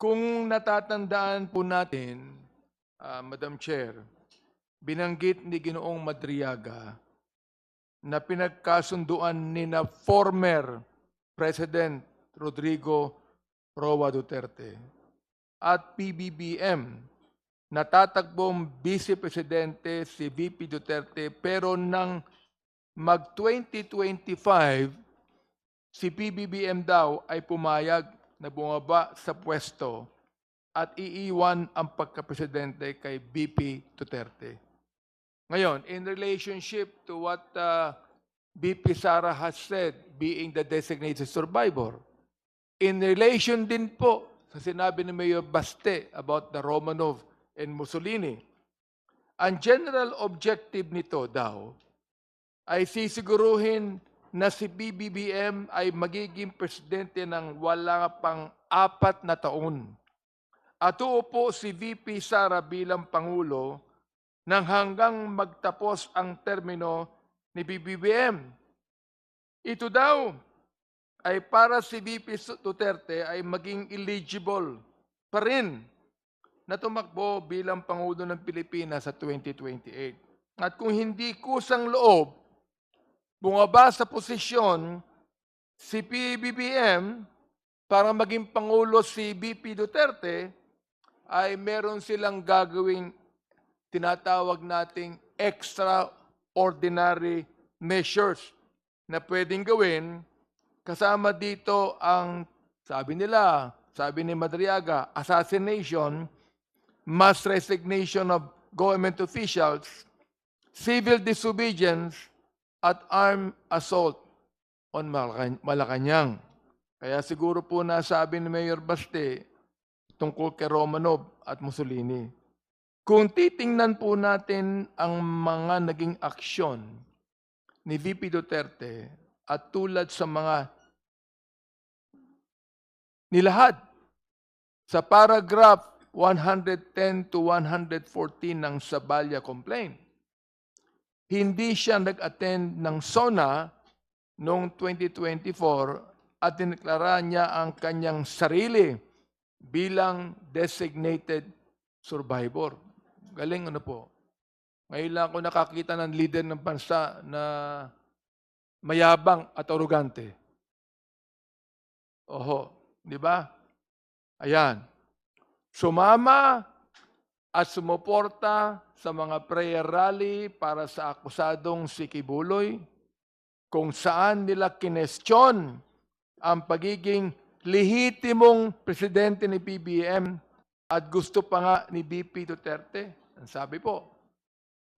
Kung natatandaan po natin, Madam Chair, binanggit ni Ginoong Madriaga na pinagkasunduan ni na former President Rodrigo Roa Duterte at PBBM. Natatakbong Vice Presidente si VP Duterte pero nang mag-2025, si PBBM daw ay pumayag na bumaba sa pwesto at iiwan ang pagkapresidente kay VP Duterte. Ngayon, in relationship to what VP Sara has said, being the designated survivor, in relation din po sa sinabi ni Mayor Baste about the Romanov and Mussolini, ang general objective nito daw ay sisiguruhin na si BBBM ay magiging presidente ng wala pang 4 na taon. At uupo si VP Sara bilang Pangulo nang hanggang magtapos ang termino ni BBBM. Ito daw ay para si VP Duterte ay maging eligible pa rin na tumakbo bilang Pangulo ng Pilipinas sa 2028. At kung hindi kusang loob, bumaba sa posisyon si PBBM para maging Pangulo si VP Duterte, ay meron silang gagawing tinatawag nating extraordinary measures na pwedeng gawin. Kasama dito ang, sabi ni Madriaga, assassination, mass resignation of government officials, civil disobedience, at armed assault on Malacanang. Kaya siguro po nasabi ni Mayor Baste tungkol kay Romanov at Mussolini. Kung titingnan po natin ang mga naging aksyon ni VP Duterte at tulad sa mga nilahad sa paragraph 110 to 114 ng Sabalya Complaint, hindi siya nag-attend ng SONA noong 2024 at dineklara niya ang kanyang sarili bilang designated survivor. Galing ano po. Ngayon lang ako nakakita ng leader ng bansa na mayabang at arugante. Oho, di ba? Ayan. Sumama at sumuporta sa mga prayer rally para sa akusadong si Kibuloy, kung saan nila kinestyon ang pagiging lehitimong presidente ni PBM at gusto pa nga ni VP Duterte. Ang sabi po,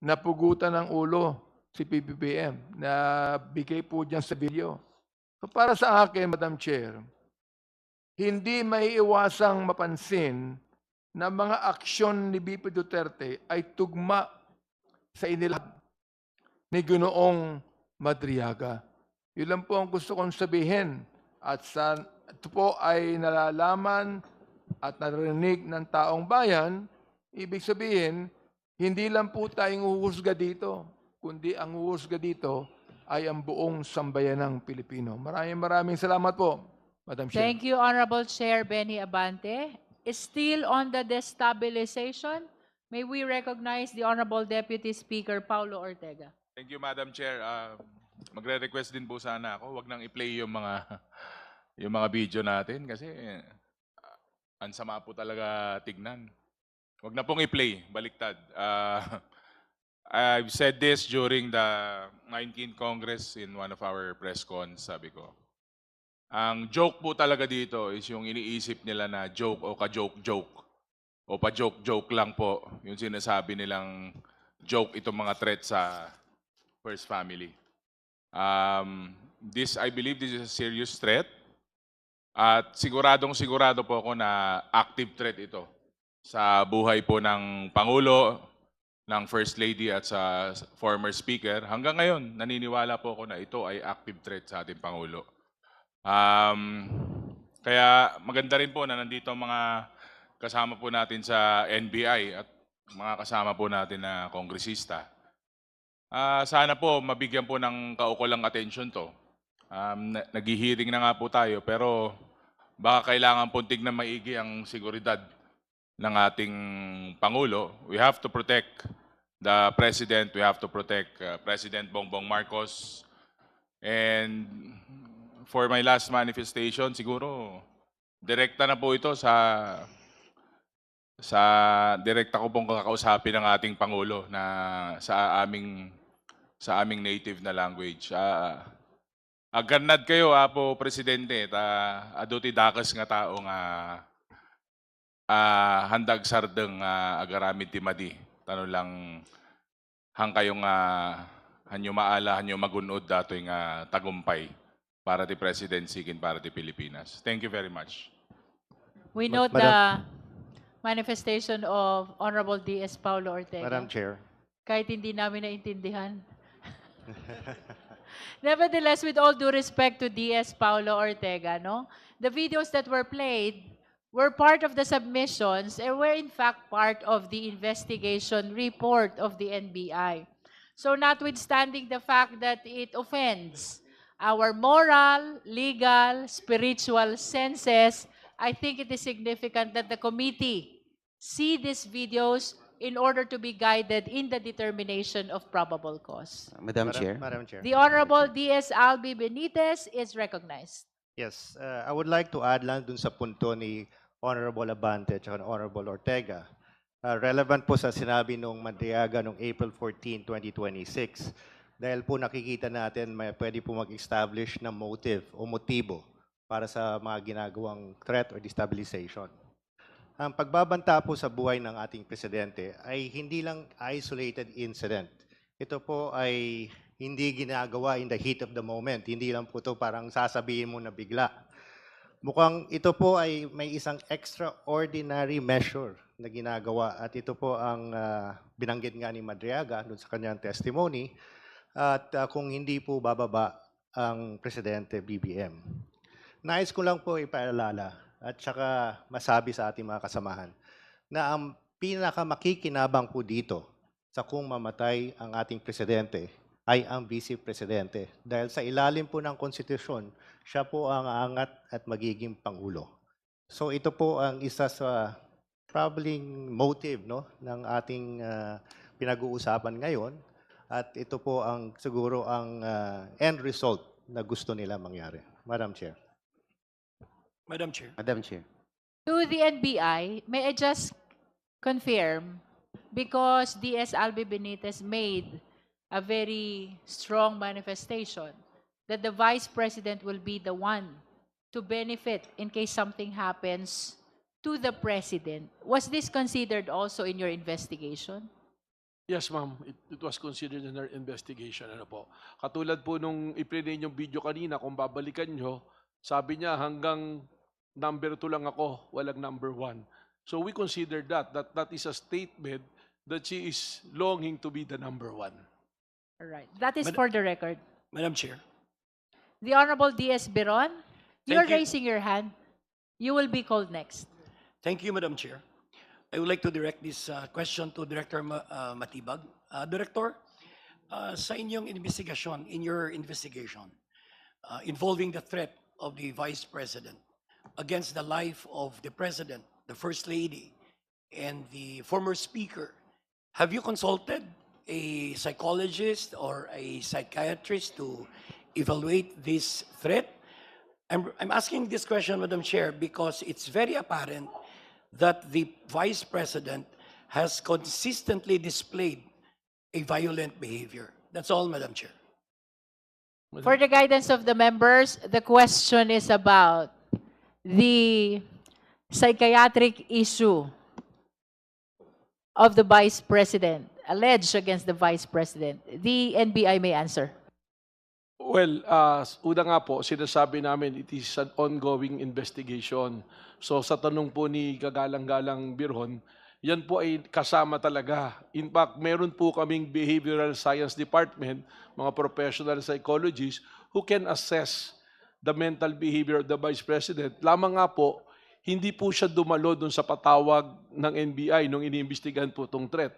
napugutan ng ulo si PBBM na bigay po dyan sa video. So para sa akin, Madam Chair, hindi maiiwasang mapansin na mga aksyon ni VP Duterte ay tugma sa inilahad ni Ginoong Madriaga. Yun lang po ang gusto kong sabihin. At ito po ay nalalaman at narinig ng taong bayan, ibig sabihin, hindi lang po tayong uhusga dito, kundi ang uhusga dito ay ang buong sambayanang Pilipino. Maraming salamat po, Madam Chair. Thank you, Honorable Chair Benny Abante. Still on the destabilization, may we recognize the Honorable Deputy Speaker Paulo Ortega. Thank you, Madam Chair. Magre-request din po sana ako, wag nang i-play yung mga yung mga video natin kasi ang sama po talaga tignan. Wag na pong i-play, baliktad. I've said this during the 19th Congress in one of our press cons, sabi ko. Ang joke po talaga dito is yung iniisip nila na joke o ka-joke-joke o pa-joke-joke lang po yung sinasabi nilang joke itong mga threat sa First Family. I believe this is a serious threat. At sigurado po ako na active threat ito sa buhay po ng Pangulo, ng First Lady at sa former Speaker. Hanggang ngayon, naniniwala po ako na ito ay active threat sa ating Pangulo. Kaya maganda rin po na nandito ang mga kasama po natin sa NBI at mga kasama po natin na kongresista. Sana po mabigyan po ng kaukulang atensyon to. Nag-hearing na nga po tayo pero baka kailangan puntig na maigi ang seguridad ng ating Pangulo. We have to protect the President. We have to protect President Bongbong Marcos. And for my last manifestation, siguro, direkta na po ito sa direkta ko pong kakausapin ng ating Pangulo na sa aming native na language. Agannad kayo, Apo Presidente, aduti dakas nga tao nga handag sardeng agaramid ti madi. Tanong lang hang kayong hanyo maala, hanyo magunod dato yung tagumpay para ti presidency kin para ti Pilipinas. Thank you very much. We note the manifestation of Honorable D.S. Paulo Ortega. Madam Chair. Kahit hindi namin naintindihan. Nevertheless, with all due respect to D.S. Paulo Ortega, no, the videos that were played were part of the submissions and were in fact part of the investigation report of the NBI. So notwithstanding the fact that it offends our moral, legal, spiritual senses, I think it is significant that the committee see these videos in order to be guided in the determination of probable cause. Madam Chair. Madam Chair. The Honorable D.S. Albi Benitez is recognized. Yes, I would like to add lang dun sa punto ni Honorable Abante at Honorable Ortega. Relevant po sa sinabi nung Madriaga noong April 14, 2026. Dahil po nakikita natin may pwede po mag-establish ng motive o motibo para sa mga ginagawang threat or destabilization. Ang pagbabanta po sa buhay ng ating presidente ay hindi lang isolated incident. Ito po ay hindi ginagawa in the heat of the moment. Hindi lang po ito parang sasabihin mo na bigla. Mukhang ito po ay may isang extraordinary measure na ginagawa at ito po ang binanggit nga ni Madriaga doon sa kanyang testimony at kung hindi po bababa ang Presidente BBM. Nais ko lang po ipaalala at saka masabi sa ating mga kasamahan na ang pinakamakikinabang po dito sa kung mamatay ang ating Presidente ay ang Vice Presidente. Dahil sa ilalim po ng konstitusyon, siya po ang aangat at magiging Pangulo. So ito po ang isa sa probably motive no, ng ating pinag-uusapan ngayon. At ito po ang siguro ang end result na gusto nila mangyari. Madam Chair. Madam Chair. To the NBI, may I just confirm, because D.S. Albi Benitez made a very strong manifestation that the Vice President will be the one to benefit in case something happens to the President. Was this considered also in your investigation? Yes, ma'am. It was considered in our investigation. Ano po. Katulad po nung i-play yung video kanina, kung babalikan nyo, sabi niya hanggang number 2 lang ako, walang number 1. So we consider that is a statement that she is longing to be the number 1. All right. That is for the record. Madam Chair. The Honorable D.S. Biron, you're you. raising your hand. You will be called next. Thank you, Madam Chair. I would like to direct this question to Director Matibag. Director, sa inyong investigation, in your investigation, involving the threat of the Vice President against the life of the President, the First Lady, and the former Speaker, have you consulted a psychologist or a psychiatrist to evaluate this threat? I'm asking this question, Madam Chair, because it's very apparent that the Vice President has consistently displayed a violent behavior. That's all, Madam Chair. For the guidance of the members, the question is about the psychiatric issue of the Vice President, alleged against the Vice President. The NBI may answer. Well, una nga po, sinasabi namin it is an ongoing investigation. So sa tanong po ni Kagalang-Galang Birhon, yan po ay kasama talaga. In fact, meron po kaming behavioral science department, mga professional psychologists who can assess the mental behavior of the Vice President. Lamang nga po, hindi po siya dumalo dun sa patawag ng NBI nung iniimbestigahan po itong threat.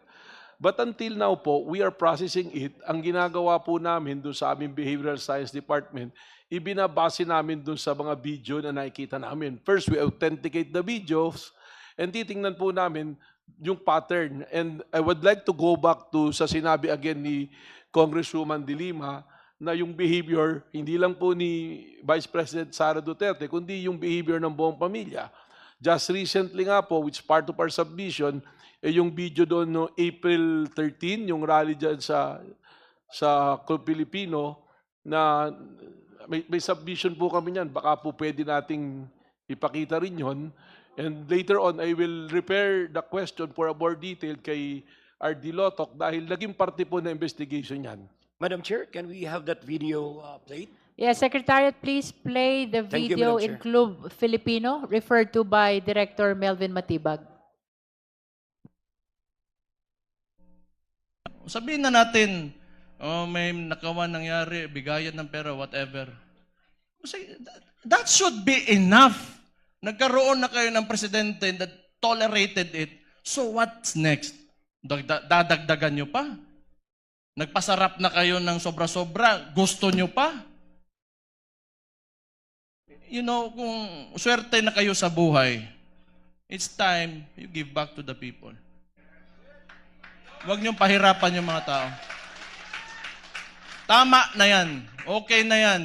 But until now po, we are processing it. Ang ginagawa po namin doon sa aming Behavioral Science Department, ibinabase namin doon sa mga video na nakikita namin. First, we authenticate the videos and titingnan po namin yung pattern. And I would like to go back to sa sinabi again ni Congresswoman De Lima na yung behavior, hindi lang po ni Vice President Sara Duterte, kundi yung behavior ng buong pamilya. Just recently nga po, which part of our submission, yung video doon no April 13, yung rally dyan sa Club Pilipino, na may submission po kami niyan. Baka po pwede nating ipakita rin yon. And later on, I will repair the question for a more detailed kay R.D. Lotoc dahil naging parte po na investigation yan. Madam Chair, can we have that video played? Yes, Secretariat, please play the Thank you, video Madam in Chair. Club Filipino referred to by Director Melvin Matibag. Sabihin na natin, may nakawan nangyari, bigayan ng pera, whatever. Kasi that should be enough. Nagkaroon na kayo ng presidente that tolerated it. So what's next? Dadagdagan nyo pa? Nagpasarap na kayo ng sobra-sobra, gusto nyo pa? You know, kung swerte na kayo sa buhay, it's time you give back to the people. Huwag niyong pahirapan yung mga tao. Tama na yan. Okay na yan.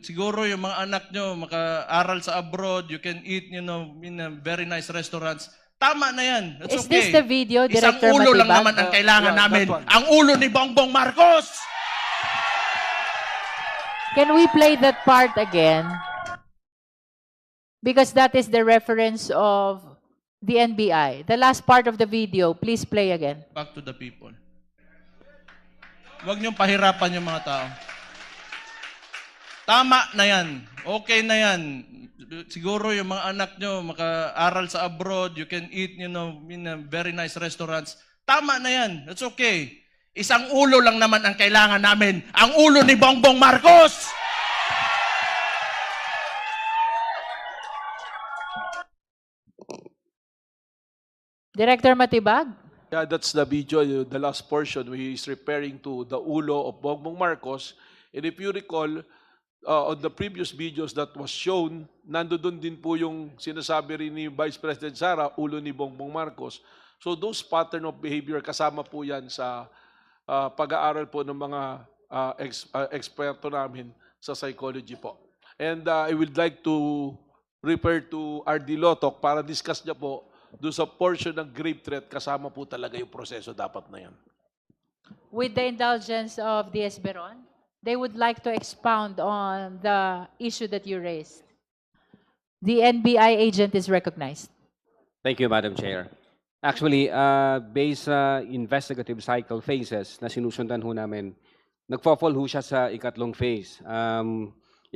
Siguro yung mga anak nyo maka-aral sa abroad, you can eat, you know, in a very nice restaurants. Tama na yan. That's Is okay. this the video, Isang Director ulo lang Matibag? naman ang kailangan Yeah, namin. that one. Ang ulo ni Bongbong Marcos! Can we play that part again? Because that is the reference of the NBI. The last part of the video, please play again. Back to the people. Huwag niyong pahirapan yung mga tao. Tama na yan. Okay na yan. Siguro yung mga anak nyo maka-aral sa abroad, you can eat, you know, in a very nice restaurants. Tama na yan. That's okay. Isang ulo lang naman ang kailangan namin. Ang ulo ni Bongbong Marcos! Director Matibag? Yeah, that's the video, the last portion, where he's referring to the ulo of Bongbong Marcos. And if you recall, on the previous videos that was shown, nandoon din po yung sinasabi rin ni Vice President Sara, ulo ni Bongbong Marcos. So those pattern of behavior, kasama po yan sa pag-aaral po ng mga eksperto namin sa psychology po. And I would like to refer to R.D. Lotoc para discuss niya po doon sa portion ng grave threat, kasama po talaga yung proseso dapat na yan. With the indulgence of DS Beron, they would like to expound on the issue that you raised. The NBI agent is recognized. Thank you, Madam Chair. Actually, based sa investigative cycle phases na sinusundan ho namin, nagfo-fall ho siya sa ikatlong phase.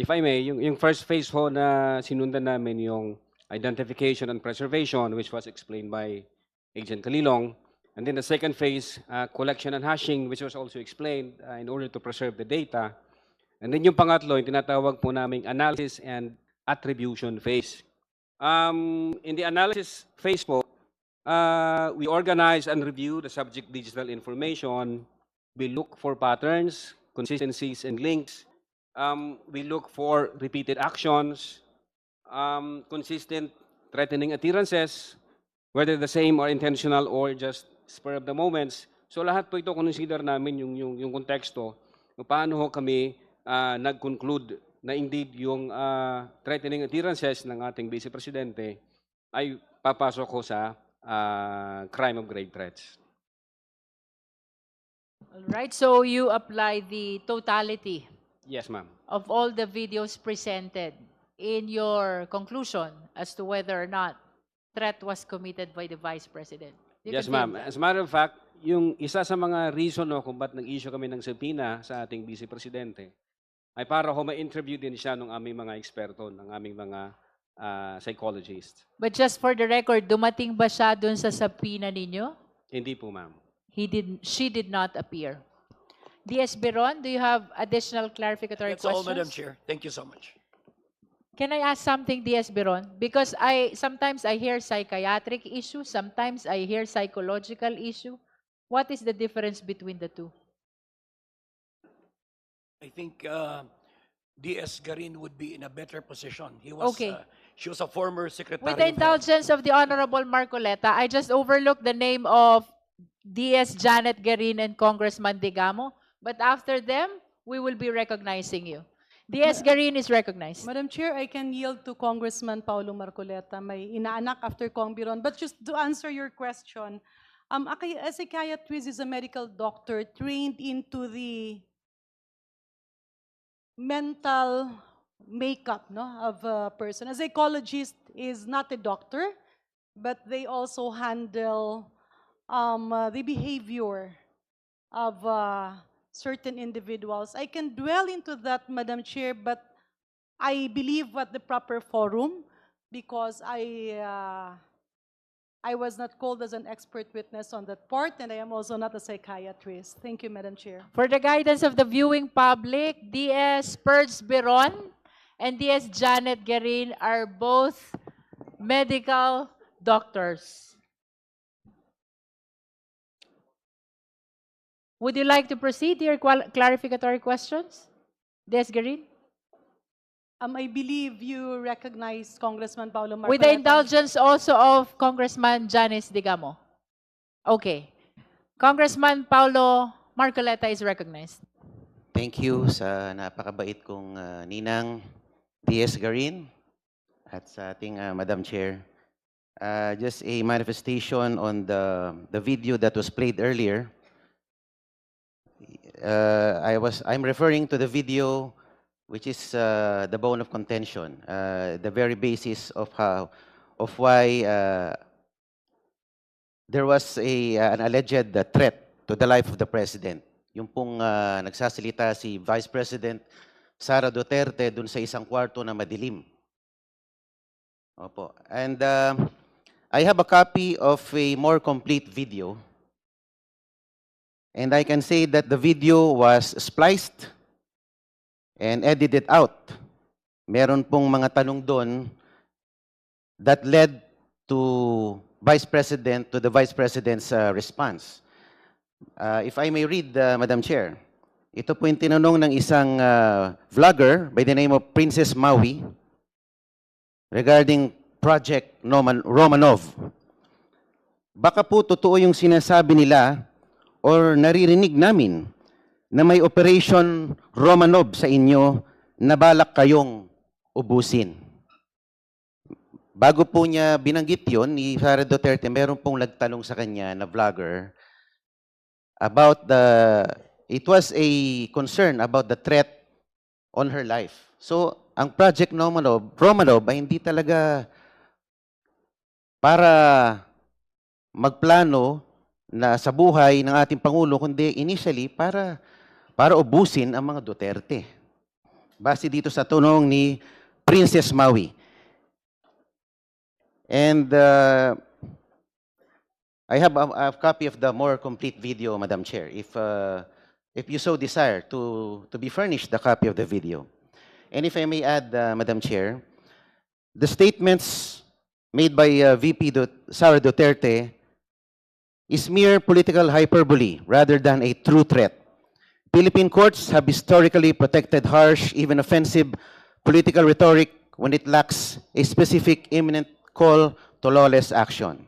If I may, yung first phase ho na sinundan namin yung identification and preservation, which was explained by Agent Kalilong. And then the second phase, collection and hashing, which was also explained in order to preserve the data. And then yung pangatlo, yung tinatawag po naming analysis and attribution phase. In the analysis phase po, we organize and review the subject digital information. We look for patterns, consistencies, and links. We look for repeated actions, consistent threatening appearances, whether the same or intentional or just spur of the moments. So lahat po ito consider namin yung konteksto kung paano ho kami nag-conclude na indeed yung threatening appearances ng ating Vice Presidente ay papasok ho sa crime of grave threats. All right, so you apply the totality Yes, ma'am. of all the videos presented in your conclusion as to whether or not threat was committed by the Vice President. You Yes, confirm ma'am. that? As a matter of fact, yung isa sa mga reason no, kung ba't nag-issue kami ng subpoena sa ating Vice Presidente ay para ho ma-interview din siya ng aming mga eksperto, ng aming mga psychologists. But just for the record, dumating ba siya dun sa subpoena ninyo? Hindi po, ma'am. She did not appear. DS Beron, do you have additional clarificatory That's all, questions? Madam Chair. Thank you so much. Can I ask something, DS Beron? Because sometimes I hear psychiatric issue, sometimes I hear psychological issue. What is the difference between the two? I think D.S. Garin would be in a better position. He was, Okay. She was a former secretary With the of Health. indulgence of the Honorable Marcoleta, I just overlooked the name of DS Janet Garin and Congressman Digamo. But after them, we will be recognizing you. DS Garin is recognized. Madam Chair, I can yield to Congressman Paulo Marcoleta, may inaanak after Kong Biron. But just to answer your question, a psychiatrist is a medical doctor trained into the mental makeup of a person. A psychologist is not a doctor, but they also handle the behavior of certain individuals. I can dwell into that, Madam Chair, but I believe at the proper forum because I was not called as an expert witness on that part, and I am also not a psychiatrist. Thank you, Madam Chair. For the guidance of the viewing public, DS Perz Biron and DS Janet Garin are both medical doctors. Would you like to proceed to your clarificatory questions? DS Garin? I believe you recognize Congressman Paulo Marcoleta. With the indulgence also of Congressman Janice Digamo. Okay. Congressman Paulo Marcoleta is recognized. Thank you sa napakabait kong ninang DS Garin at sa ating Madam Chair. Just a manifestation on the video that was played earlier. I'm referring to the video which is the bone of contention, the very basis of why there was an alleged threat to the life of the President. Yung pong nagsasalita si Vice President Sara Duterte dun sa isang kwarto na madilim. Opo. And I have a copy of a more complete video. And I can say that the video was spliced and edited out. Meron pong mga tanong doon that led to the Vice President's response. If I may read, Madam Chair, ito po yung tinanong ng isang vlogger by the name of Princess Maui regarding Project Romanov. Baka po totoo yung sinasabi nila or naririnig namin na may Operation Romanov sa inyo na balak kayong ubusin. Bago po niya binanggit yon ni Sara Duterte, meron pong nagtanong sa kanya na vlogger about it was a concern about the threat on her life. So, ang Project Romanov ay hindi talaga para magplano na sa buhay ng ating Pangulo, kundi initially para ubusin ang mga Duterte. Base dito sa tanong ni Princess Maui. And I have a copy of the more complete video, Madam Chair, if you so desire to be furnished the copy of the video. And if I may add, Madam Chair, the statements made by VP Sara Duterte is mere political hyperbole rather than a true threat. Philippine courts have historically protected harsh, even offensive political rhetoric when it lacks a specific imminent call to lawless action.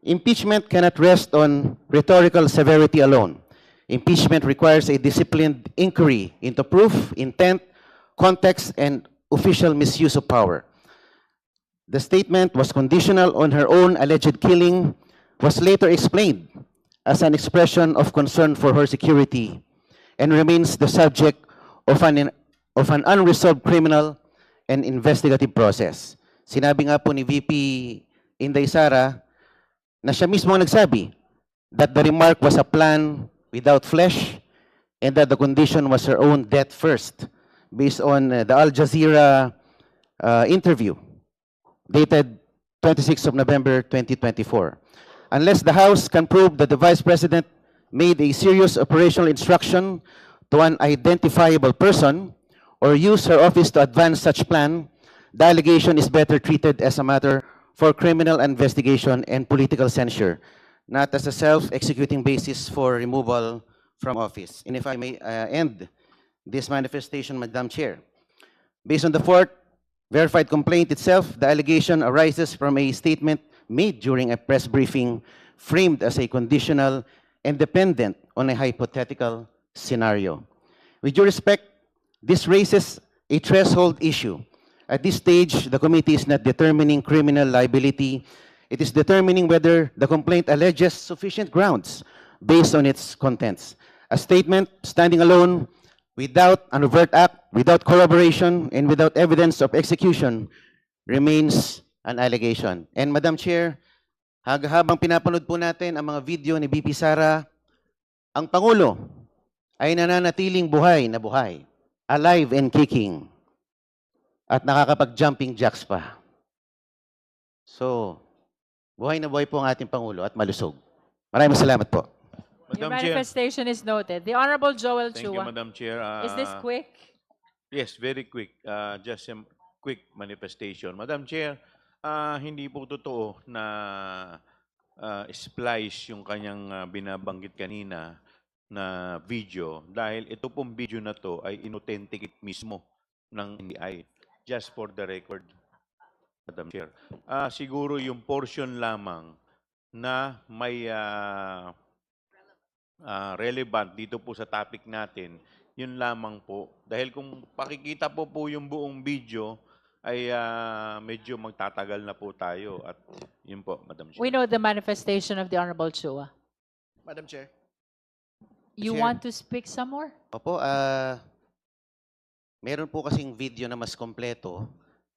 Impeachment cannot rest on rhetorical severity alone. Impeachment requires a disciplined inquiry into proof, intent, context, and official misuse of power. The statement was conditional on her own alleged killing, was later explained as an expression of concern for her security, and remains the subject of an unresolved criminal and investigative process. Sinabi nga po ni VP Inday Sara na siya mismo ang nagsabi that the remark was a plan without flesh and that the condition was her own death first, based on the Al Jazeera interview dated 26th of November 2024. Unless the House can prove that the Vice President made a serious operational instruction to an identifiable person or used her office to advance such plan, the allegation is better treated as a matter for criminal investigation and political censure not as a self-executing basis for removal from office. And if I may end this manifestation, Madam Chair, based on the fourth verified complaint itself, the allegation arises from a statement made during a press briefing framed as a conditional and dependent on a hypothetical scenario. With due respect, this raises a threshold issue. At this stage, the committee is not determining criminal liability. It is determining whether the complaint alleges sufficient grounds based on its contents. A statement standing alone, without an overt act, without corroboration, and without evidence of execution, remains an allegation. And Madam Chair, habang pinapanood po natin ang mga video ni VP Sara, ang Pangulo ay nananatiling buhay na buhay, alive and kicking, at nakakapag-jumping jacks pa. So, buhay na buhay po ang ating Pangulo at malusog. Maraming salamat po. Your Madam Chair. manifestation is noted. The Honorable Joel Thank you, Chua. Madam Chair. Is this quick? Yes, very quick. Just a quick manifestation. Madam Chair, hindi po totoo na splice yung kanyang binabanggit kanina na video dahil ito pong video na to ay inauthenticate mismo ng NBI. Just for the record, Madam Chair. Siguro yung portion lamang na may relevant dito po sa topic natin, yun lamang po. Dahil kung pakikita po yung buong video, ay medyo magtatagal na po tayo. At yun po, Madam Chair. We know the manifestation of the Honorable Chua. Madam Chair. You Chair. want to speak some more? Opo, meron po kasing video na mas kompleto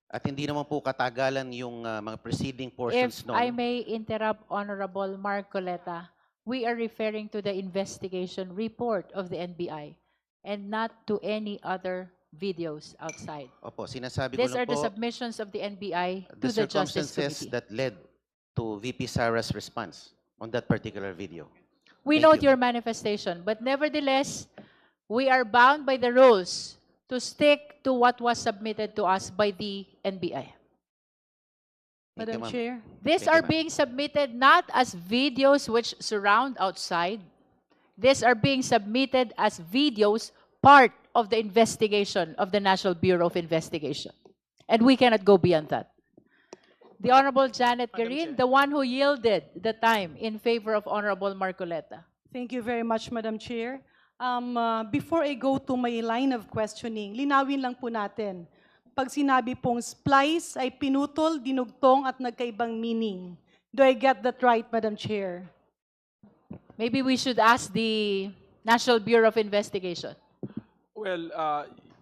at hindi naman po katagalan yung mga preceding portions If I noon. may interrupt Honorable Marcoleta, we are referring to the investigation report of the NBI and not to any other videos outside. Opo, sinasabi These ko are lang the po submissions of the NBI the to the Justice circumstances Committee. that led to VP Sara's response on that particular video. We Thank note you. your manifestation, but nevertheless, we are bound by the rules to stick to what was submitted to us by the NBI. Thank you, Madam ma'am. Chair. These Thank you, are ma'am. being submitted not as videos which surround outside. These are being submitted as videos part of the investigation of the National Bureau of Investigation. And we cannot go beyond that. The Honorable Janet Madam Garin, Chair. the one who yielded the time in favor of Honorable Marcoleta. Thank you very much, Madam Chair. Before I go to my line of questioning, linawin lang po natin. Pag sinabi pong splice ay pinutol, dinugtong at nagkaibang meaning. Do I get that right, Madam Chair? Maybe we should ask the National Bureau of Investigation. Well,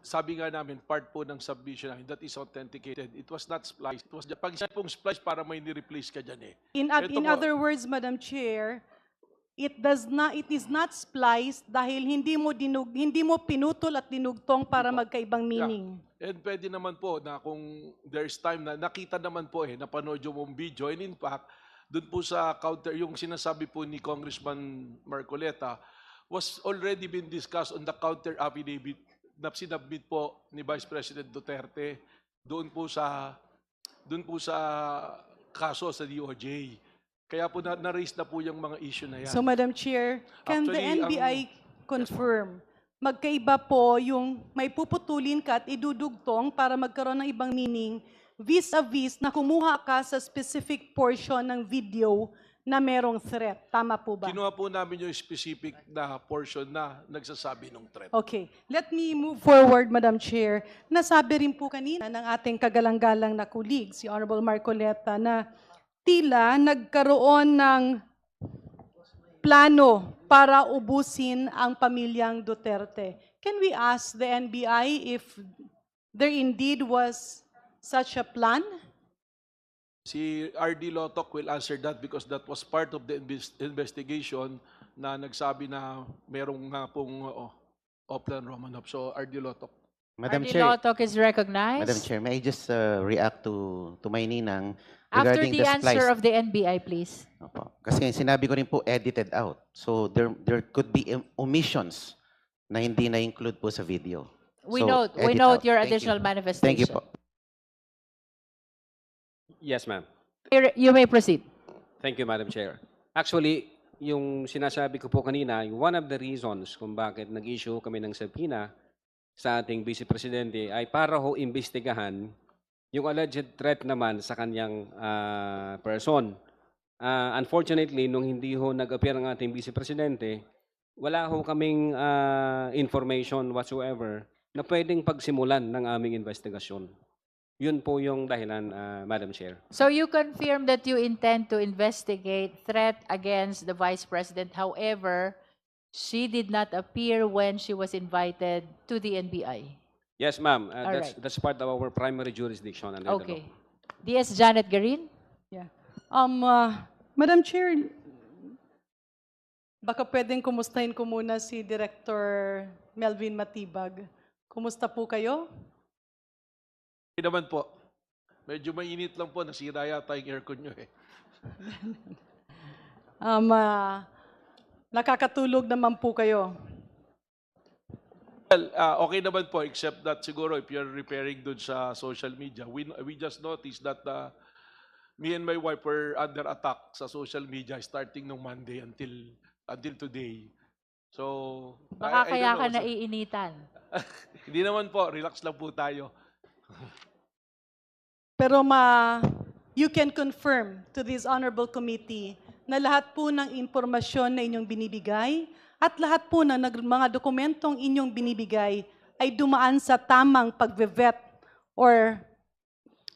sabi nga namin, part po ng submission namin, that is authenticated. It was not spliced. It was, pag isa pong splice, para may ni-replace ka dyan eh. Ito In po. other words, Madam Chair, it is not spliced dahil hindi mo pinutol at dinugtong para magkaibang meaning. And pwede naman po na kung there's time na nakita naman po napanood yung mong video. And in fact, doon po sa counter, yung sinasabi po ni Congressman Marcoleta, was already been discussed on the counter affidavit na sinabit po ni Vice President Duterte doon po sa kaso sa DOJ. Kaya po na-raise na po yung mga issue na yan. So, Madam Chair, can the Actually, NBI confirm, magkaiba po yung may puputulin ka at idudugtong para magkaroon ng ibang meaning vis-a-vis na kumuha ka sa specific portion ng video na merong threat. Tama po ba? Kinuha po namin yung specific na portion na nagsasabi ng threat. Okay. Let me move forward, Madam Chair. Nasabi rin po kanina ng ating kagalang-galang na colleague, si Honorable Marcoleta, na tila nagkaroon ng plano para ubusin ang pamilyang Duterte. Can we ask the NBI if there indeed was such a plan? Si R.D. Lotok will answer that because that was part of the investigation na nagsabi na merong nga pong Oplan Romanov. So R.D. Lotok. Madam R.D. Chair, Lotok is recognized. Madam Chair, may I just react to my ninang After regarding the answer splice? of the NBI, please. Opo. Kasi sinabi ko rin po edited out. So there could be omissions na hindi na-include po sa video. We So, note edit out. your Thank you. additional manifestation. Thank you po. Yes, ma'am. You may proceed. Thank you, Madam Chair. Actually, yung sinasabi ko po kanina, one of the reasons kung bakit nag-issue kami ng subpoena sa ating Vice Presidente ay para ho imbestigahan yung alleged threat naman sa kanyang person. Unfortunately, nung hindi ho nag-appear ang ating Vice Presidente, wala ho kaming information whatsoever na pwedeng pagsimulan ng aming investigasyon. Yun po yung dahilan, Madam Chair. So you confirm that you intend to investigate threat against the Vice President. However, she did not appear when she was invited to the NBI. Yes, ma'am. All right. That's part of our primary jurisdiction under the law. Okay. DS Janet Garin? Yeah. Madam Chair, baka pwedeng kumustahin ko muna si Director Melvin Matibag. Kumusta po kayo? Hindi naman po. Medyo mainit lang po. Nasira yata yung aircon nyo eh. Nakakatulog naman po kayo. Well, okay naman po, except that siguro if you're repairing dun sa social media, we just noticed that me and my wife were under attack sa social media starting nung Monday until today. So, Baka I kaya don't ka know. naiinitan. Hindi naman po, relax lang po tayo. Pero you can confirm to this honorable committee na lahat po ng impormasyon na inyong binibigay at lahat po ng mga dokumentong inyong binibigay ay dumaan sa tamang pag-vet or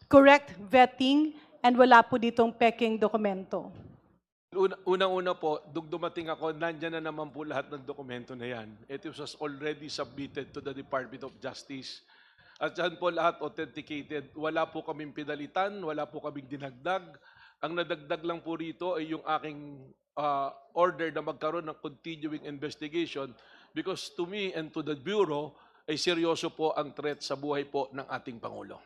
correct vetting and wala po ditong peking dokumento. Unang-una po, dumating ako, nandyan na naman po lahat ng dokumento na yan. It was already submitted to the Department of Justice. At dyan po lahat authenticated. Wala po kaming pinalitan, wala po kaming dinagdag. Ang nadagdag lang po rito ay yung aking order na magkaroon ng continuing investigation because to me and to the Bureau ay seryoso po ang threat sa buhay po ng ating Pangulo.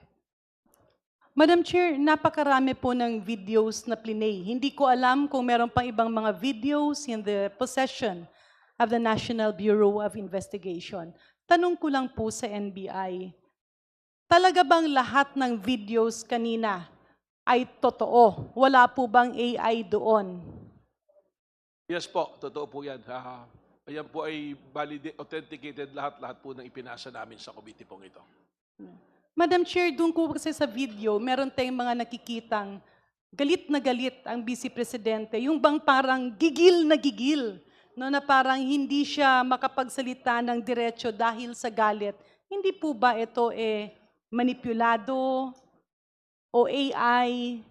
Madam Chair, napakarami po ng videos na plinay. Hindi ko alam kung meron pang ibang mga videos in the possession of the National Bureau of Investigation. Tanong ko lang po sa NBI, talaga bang lahat ng videos kanina ay totoo? Wala po bang AI doon? Yes po, totoo po yan. Ayan po ay authenticated lahat po ng ipinasa namin sa committee pong ito. Madam Chair, doon ko kasi sa video, meron tayong mga nakikitang galit na galit ang Vice Presidente. Yung bang parang gigil na gigil, no, na parang hindi siya makapagsalita ng diretso dahil sa galit. Hindi po ba ito manipulado o AI?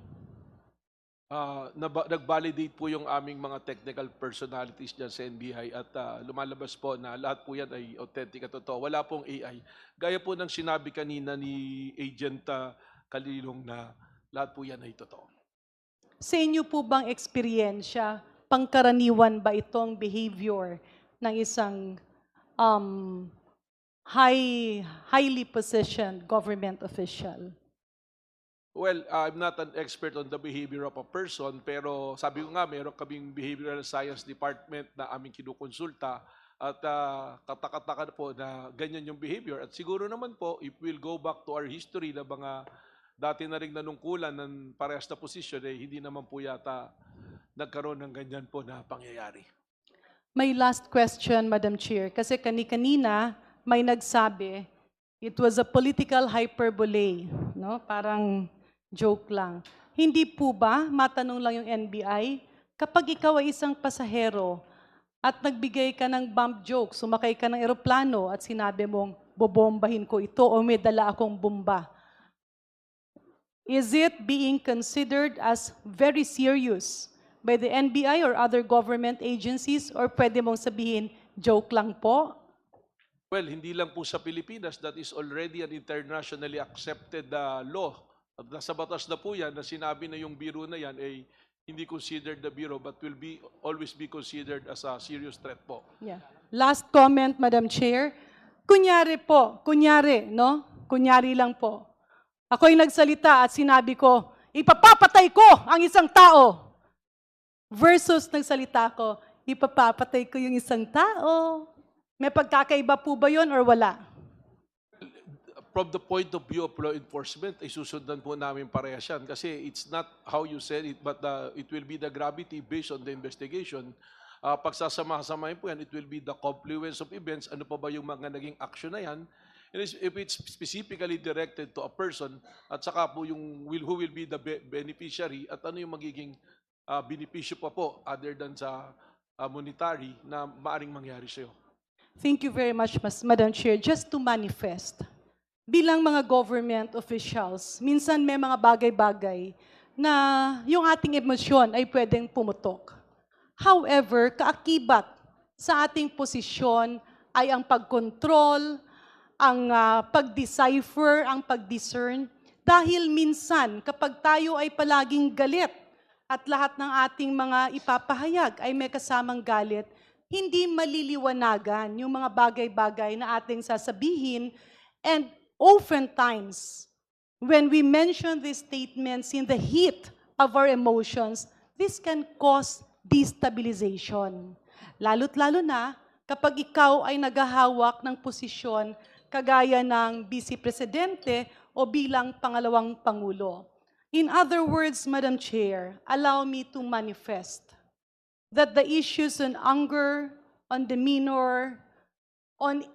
Nag-validate po yung aming mga technical personalities dyan sa NBI at lumalabas po na lahat po yan ay authentic at totoo. Wala pong AI. Gaya po ng sinabi kanina ni Agent Kalilong na lahat po yan ay totoo. Sa inyo po bang eksperyensya, pangkaraniwan ba itong behavior ng isang highly positioned government official? Well, I'm not an expert on the behavior of a person, pero sabi ko nga, meron kaming behavioral science department na aming kinukonsulta at katakataka po na ganyan yung behavior. At siguro naman po, if we'll go back to our history na mga dati na rin nanungkulan ng parehas na posisyon, hindi naman po yata nagkaroon ng ganyan po na pangyayari. May last question, Madam Chair, kasi kanina may nagsabi, it was a political hyperbole, no? Parang joke lang. Hindi po ba, matanong lang yung NBI, kapag ikaw ay isang pasahero at nagbigay ka ng bomb joke, sumakay ka ng eroplano at sinabi mong, bobombahin ko ito o may dala akong bomba, is it being considered as very serious by the NBI or other government agencies or pwede mong sabihin, joke lang po? Well, hindi lang po sa Pilipinas, that is already an internationally accepted law. At nasa batas na po yan, na sinabi na yung biro na yan ay hindi considered the biro but will always be considered as a serious threat po. Yeah. Last comment, Madam Chair. Kunyari no? Kunyari lang po. Ako'y nagsalita at sinabi ko, ipapapatay ko ang isang tao. Versus nagsalita ko, ipapapatay ko yung isang tao. May pagkakaiba po ba yun or wala? from the point of view of law enforcement, ay susundan po namin parehas yan. Kasi it's not how you said it, but it will be the gravity based on the investigation. Pagsasama-samahin po yan, it will be the confluence of events. Ano pa ba yung mga naging action na yan? And if it's specifically directed to a person, at saka po yung who will be the beneficiary, at ano yung magiging benepisyo pa po other than sa monetary na maaring mangyari sa'yo. Thank you very much, Madam Chair. Just to manifest, bilang mga government officials, minsan may mga bagay-bagay na yung ating emosyon ay pwedeng pumutok. However, kaakibat sa ating posisyon ay ang pagkontrol, ang pag-decipher, ang pag-discern, dahil minsan kapag tayo ay palaging galit at lahat ng ating mga ipapahayag ay may kasamang galit, hindi maliliwanagan yung mga bagay-bagay na ating sasabihin. And oftentimes, when we mention these statements in the heat of our emotions, this can cause destabilization. Lalo't lalo na kapag ikaw ay naghahawak ng posisyon kagaya ng Vice Presidente o bilang pangalawang Pangulo. In other words, Madam Chair, allow me to manifest that the issues on anger, on demeanor, on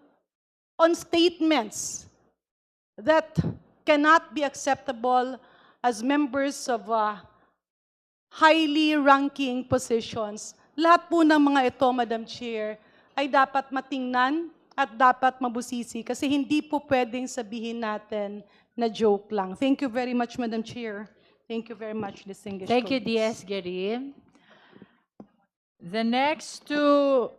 statements that cannot be acceptable as members of highly ranking positions, lahat po ng mga ito, Madam Chair, ay dapat matingnan at dapat mabusisi kasi hindi po pwedeng sabihin natin na joke lang. Thank you very much, Madam Chair. Thank you very much, distinguished Thank you, colleagues. DS Gerim. The next to